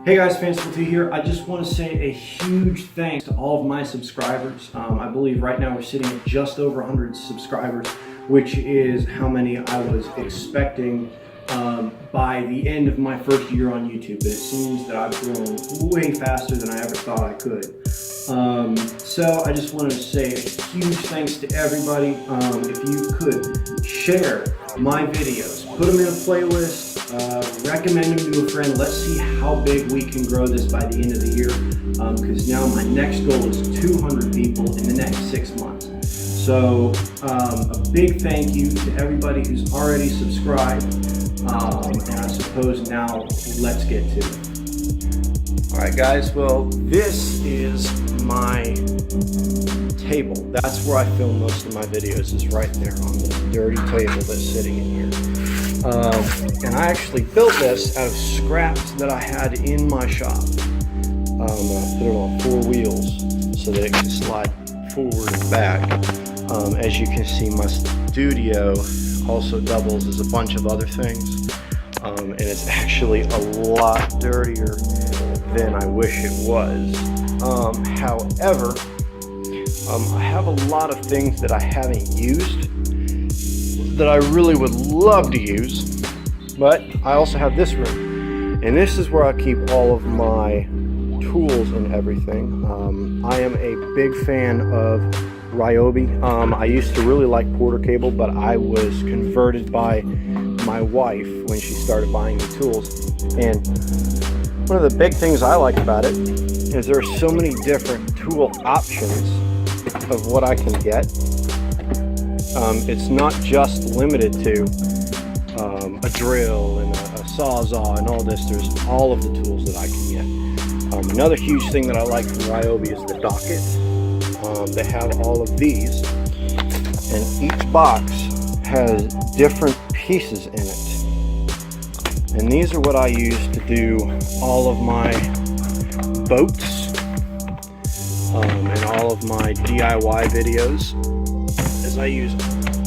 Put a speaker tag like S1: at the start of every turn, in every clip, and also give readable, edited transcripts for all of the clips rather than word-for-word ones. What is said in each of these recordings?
S1: Hey guys, Fanciful2 here. I just want to say a huge thanks to all of my subscribers. I believe right now we're sitting at just over 100 subscribers, which is how many I was expecting by the end of my first year on YouTube. But it seems that I've grown way faster than I ever thought I could. So I just wanted to say a huge thanks to everybody. If you could share my videos, put them in a playlist, recommend them to a friend. Let's see how big we can grow this by the end of the year, because now my next goal is 200 people in the next 6 months. So a big thank you to everybody who's already subscribed, and I suppose now let's get to it. Alright guys, well this is my table. That's where I film most of my videos, is right there on this dirty table that's sitting in here. And I actually built this out of scraps that I had in my shop. I put it on 4 wheels so that it can slide forward and back. As you can see, my studio also doubles as a bunch of other things. And it's actually a lot dirtier than I wish it was. However, I have a lot of things that I haven't used that I really would love to use, but I also have this room, and this is where I keep all of my tools and everything. I am a big fan of Ryobi. I used to really like Porter Cable, but I was converted by my wife when she started buying me tools, and one of the big things I like about it is there are so many different tool options of what I can get. It's not just limited to a drill and a sawzall and all this. There's all of the tools that I can get. Another huge thing that I like from Ryobi is the docket. They have all of these, and each box has different pieces in it. And these are what I use to do all of my boats and all of my DIY videos. As I use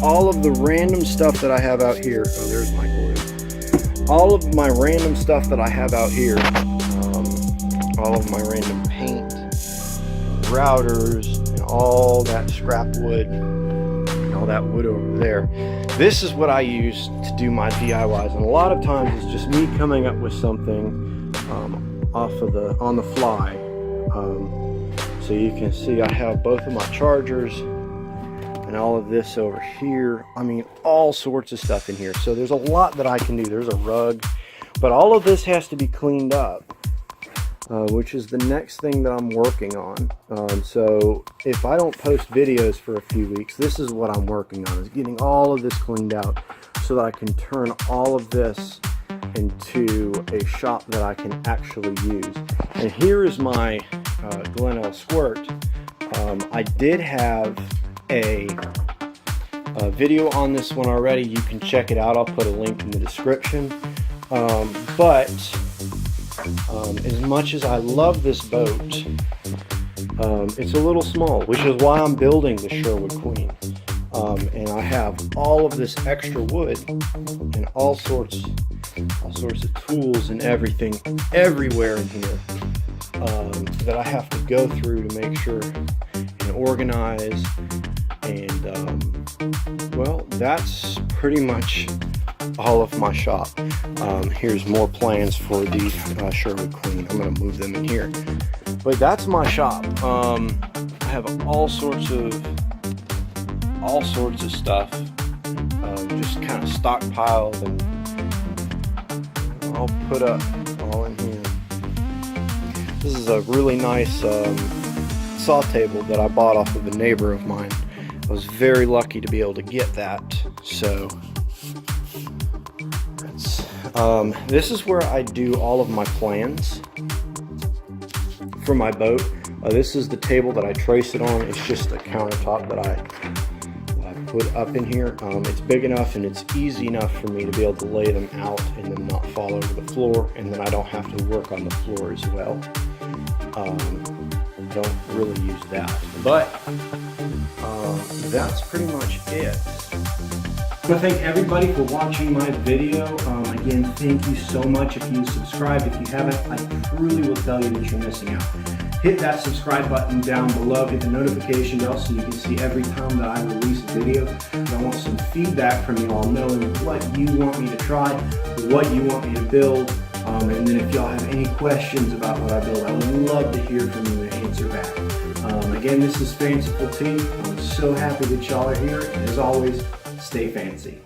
S1: all of the random stuff that I have out here. Oh, there's my glue. All of my random stuff that I have out here. All of my random paint, routers, and all that scrap wood, and all that wood over there. This is what I use to do my DIYs, and a lot of times it's just me coming up with something on the fly. So you can see I have both of my chargers and all of this over here. I mean, all sorts of stuff in here. So there's a lot that I can do. There's a rug, but all of this has to be cleaned up, which is the next thing that I'm working on. So if I don't post videos for a few weeks, this is what I'm working on, is getting all of this cleaned out so that I can turn all of this into a shop that I can actually use. And here is my Glenelg squirt. I did have a video on this one already. You can check it out. I'll put a link in the description. But as much as I love this boat, it's a little small, which is why I'm building the Sherwood Queen. And I have all of this extra wood and all sorts of tools and everything everywhere in here that I have to go through to make sure and organize. And well, that's pretty much all of my shop. Here's more plans for the Sherwood Queen. I'm going to move them in here, but that's my shop. I have all sorts of stuff, just kind of stockpiled, and I'll put up all in here. This is a really nice saw table that I bought off of a neighbor of mine. I was very lucky to be able to get that. So this is where I do all of my plans for my boat. This is the table that I trace it on. It's just a countertop that I put up in here. It's big enough and it's easy enough for me to be able to lay them out and them not fall over the floor, and then I don't have to work on the floor as well. Don't really use that, but that's pretty much it. I want to thank everybody for watching my video. Again, thank you so much if you subscribed. If you haven't, I truly will tell you that you're missing out. Hit that subscribe button down below, hit the notification bell so you can see every time that I release a video. I want some feedback from you all, knowing what you want me to try, what you want me to build, and then if y'all have any questions about what I build, I would love to hear from you and answer back. Again, this is Fanciful T. I'm so happy that y'all are here, and as always, stay fancy.